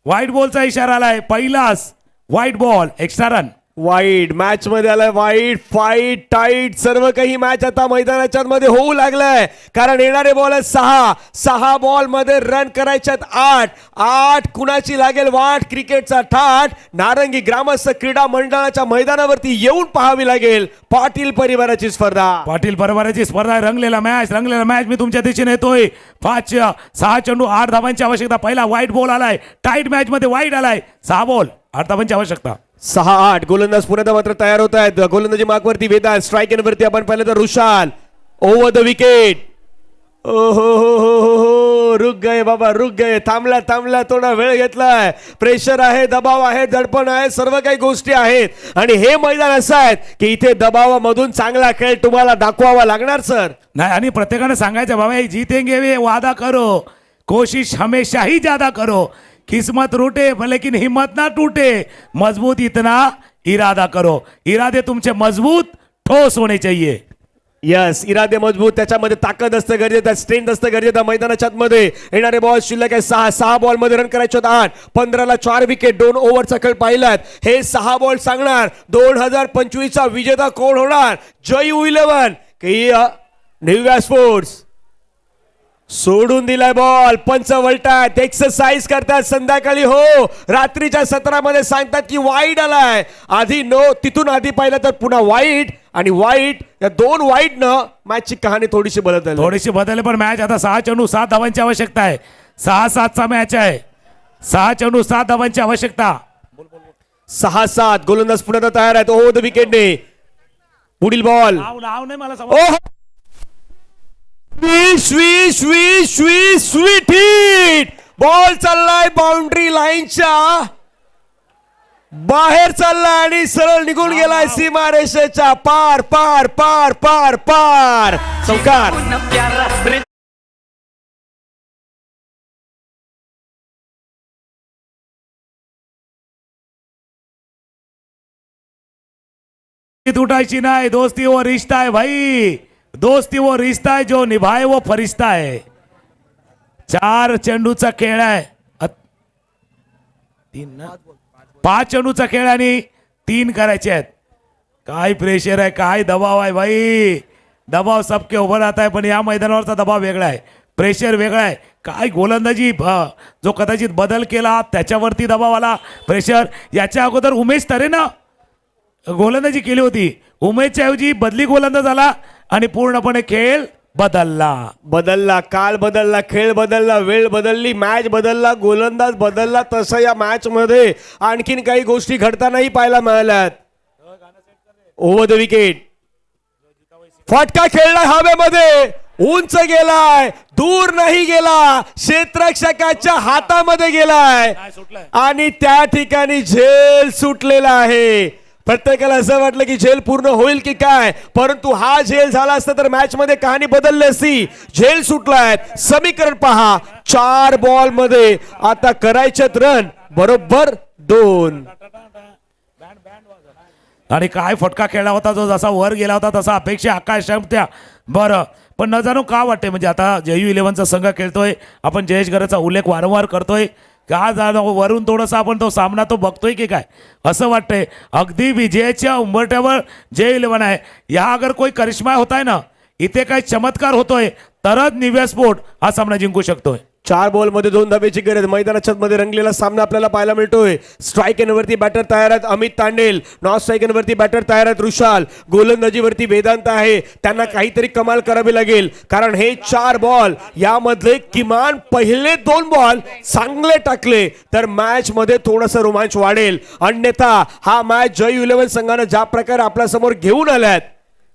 व्हाईट बॉलचा इशारा आलाय. पहिलाच व्हाईट बॉल, एक्स्ट्रा रन. वाईट मॅच मध्ये आलाय. वाईट, फाईट, टाईट सर्व काही मॅच आता मैदानाच्या मध्ये होऊ लागलाय, कारण येणारे बॉल आहेत 6 बॉल मध्ये रन करायच्यात 8 कुणाची लागेल वाट क्रिकेटचा ठाट. नारंगी ग्रामस्थ क्रीडा मंडळाच्या मैदानावरती येऊन पाहावी लागेल पाटील परिवाराची स्पर्धा. पाटील परिवाराची स्पर्धा आहे. रंगलेला मॅच मी तुमच्या दिशेने येतोय. 6 चेंडू 8 धावांची आवश्यकता. पहिला व्हाईट बॉल आलाय. टाईट मॅच मध्ये व्हाईट आलाय. 6 बॉल 8 धावांची आवश्यकता. 6-8 गोलंदाज पुन्हा मात्र तयार होत आहेत. गोलंदाजी मार्कवरती वेदांत. स्ट्राइक एंड वरती आपण पाहिलं तर रुशाल. Over the wicket. हो रुक गए बाबा, रुक गए. थांबला थोडा वेळ घेतलाय. प्रेशर आहे, दबाव आहे, दडपण आहे, सर्व काही गोष्टी आहेत. आणि हे मैदान असं आहे की इथे दबावामधून चांगला खेळ तुम्हाला दाखवावा लागणार सर. नाही, आणि प्रत्येकाने सांगायचं बाबा जीतेंगे वे वादा करो, कोशिश हमेशा ही ज्यादा करो, किस्मत रूटे लेकिन हिम्मत ना टूटे, मजबूत इतना इरादा करो. इरादे तुमचे मजबूत ठोस होणे चाहिए. यस, इरादे मजबूत, त्याच्यामध्ये ताकद असतं गरजेचं, स्ट्रेंथ असतं गरजेचं. मैदानाच्या मध्ये येणारे बॉल शिल्लक आहे 6 बॉल मध्ये रन करायचे 8. 15ला 4 विकेट, 2 ओव्हरचा खेळ पाहिलात. हे 6 बॉल सांगणार 2025 चा विजेता कोण होणार. जय 11 की निव्या स्पोर्ट्स. सोडून दिलाय बॉल. पंच वळतात, एक्सरसाइज करतात संध्याकाळी. हो, रात्रीच्या सत्रामध्ये सांगतात की वाईट आलाय. आधी तिथून आधी पाहिलं तर पुन्हा वाईट आणि वाईट, या 2 वाईट न मॅचची कहाणी थोडीशी बदलली. पण मॅच आता 6 चेंडू 7 धावांची आवश्यकता आहे. 6-7चा मॅच आहे. 6 चेंडू 7 धावांची आवश्यकता. 6-7 गोलंदाज पुन्हा तयार आहेत. ओव्हर द विकेटने पुढील बॉल नाव नाही मला समज. ओ स्वीट हिट. बॉल चाललाय बाउंड्री लाईनच्या बाहेर चाललाय आणि सरळ निघून गेलाय सीमारेषेच्या पार पार पार पार पार. चौकार. तुटायची नाही. दोस्ती वो रिश्ता है भाई, दोस्ती वो रिश्ता है, जो निभाए वो फरिश्ता है. 4 चेंडूचा खेळ आहे. 5 चेंडूचा खेळ आणि 3 करायचे आहेत. काय प्रेशर आहे, काय दबाव आहे भाई. दबाव सबके उभं राहत आहे, पण या मैदानावरचा दबाव वेगळा आहे, प्रेशर वेगळा आहे. काय गोलंदाजी जो कदाचित बदल केला त्याच्यावरती दबाव आला, प्रेशर. याच्या अगोदर उमेश तरेनं गोलंदाजी केली होती. उमेशच्या ऐवजी बदली गोलंदाज आला आणि पूर्णपणे खेळ बदलला. काळ बदलला, खेळ बदलला, वेळ बदलली, मॅच बदलला, गोलंदाज बदलला. तसं या मॅच मध्ये आणखीन काही गोष्टी घडतानाही पाहायला मिळाल्यात. Over the wicket. फटका खेळलाय हवेमध्ये, उंच गेलाय, दूर नाही गेला, क्षेत्ररक्षकाच्या हातामध्ये गेलाय आणि त्या ठिकाणी झेल सुटलेला आहे. प्रत्येकाला असं वाटलं की झेल पूर्ण होईल की काय, परंतु हा झेल झाला असता तर मॅच मध्ये कहाणी बदलली असती. झेल सुटलाय. समीकरण पहा. 4 बॉल मध्ये आता करायच्यात रन बरोबर 2. आणि काय फटका खेळला होता, जो जसा वर गेला होता तसा अपेक्षा आकाश त्या. बरं, पण न जाणू का वाटतंय, म्हणजे आता JU 11चा संघ खेळतोय आपण, जयेश गरजचा उल्लेख वारंवार करतोय. का जाणं वरून थोडंसं आपण तो सामना तो बघतोय की काय असं वाटतंय. अगदी विजयाच्या उंबरठ्यावर JU 11 आहे. या अगर कोई करिश्मा होत आहे ना, इथे काही चमत्कार होतोय तरच निव्या स्पोर्ट हा सामना जिंकू शकतोय. 4 बॉल मध्ये 2 धाब्याची गरज. मैदानाच्या मध्ये रंगलेला सामना आपल्याला पाहायला मिळतोय. स्ट्राईक एंडवरती बॅटर तयार आहेत अमित तांडेल, नॉन स्ट्राईक एंडवरती बॅटर तयार आहेत ऋषाल, गोलंदाजीवरती वेदांत आहे. त्यांना काहीतरी कमाल करावी लागेल, कारण हे 4 बॉल यामधले किमान पहिले 2 बॉल चांगले टाकले तर मॅच मध्ये थोडंसं रोमांच वाढेल. अन्यथा हा मॅच JU 11 संघाने ज्या प्रकारे आपल्या समोर घेऊन आल्यात,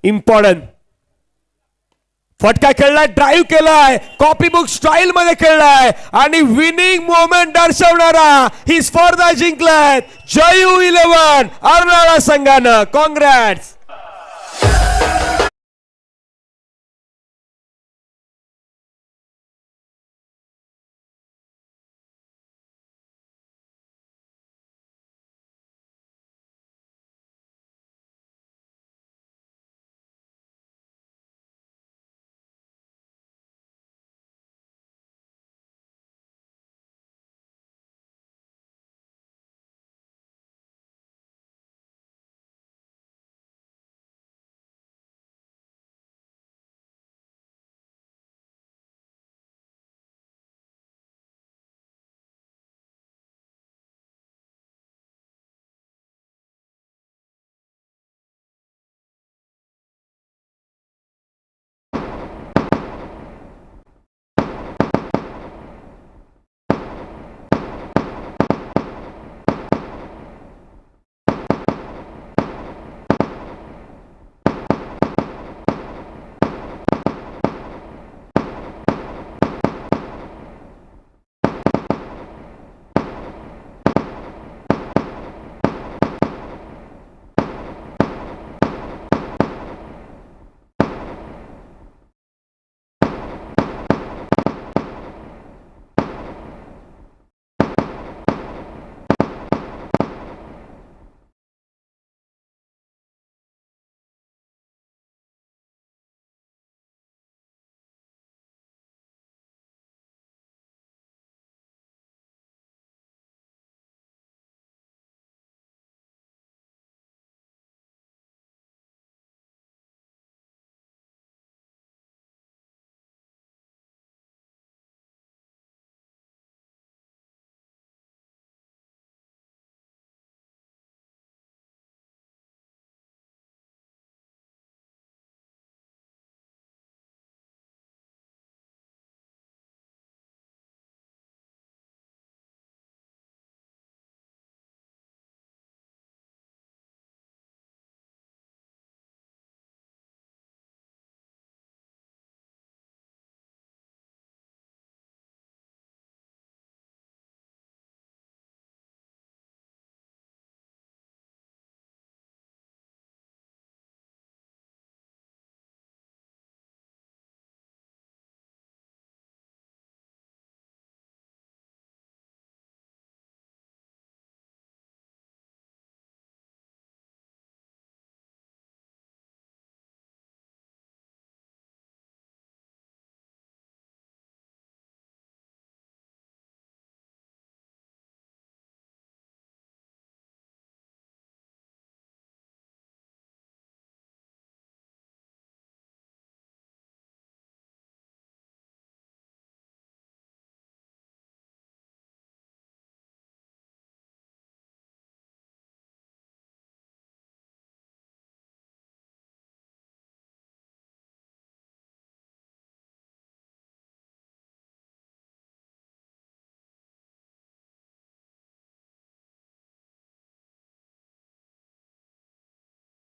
इम्पॉर्टंट. फटका खेळलाय, ड्राईव्ह केलाय, कॉपी बुक स्टाईल मध्ये खेळलाय आणि विनिंग मोमेंट दर्शवणारा ही स्पर्धा जिंकलाय JU 11 अर्नाळा संघानं. कॉंग्रॅट्स.